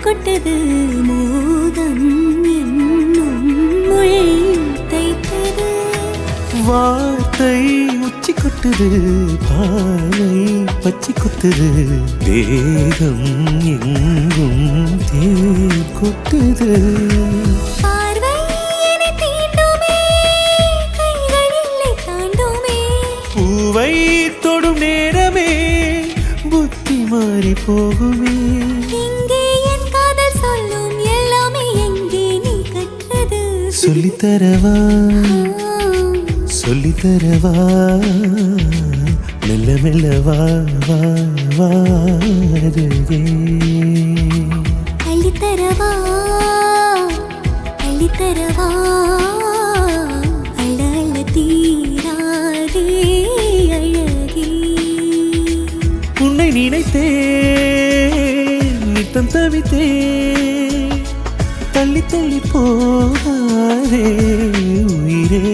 கொட்டது மோகம் என்னும் மொழி தைத்தது வார்த்தை உச்சி கொட்டுது பாலை பச்சி கொட்டுது தேகம் எங்கும் தேர் கொட்டுது பார்வை என்னை தீண்டுமே கைகள் இல்லை தாண்டுமே பூவை தொடும் நேரமே புத்தி மாறி போகுமே எங்கே என் காதல் சொல்லும் எல்லாமே எங்கே நீ கற்றது சொல்லித்தரவா சொல்லித்தரவா மெல்ல மெல்ல வா வா வாருகே அள்ளித்தரவா அள்ளித்தரவா அள்ள அள்ள தீராதே அழகே உன்னை நினைத்தேன் நித்தம் தவித்தேன் தள்ளி தள்ளி போகாதே உயிரே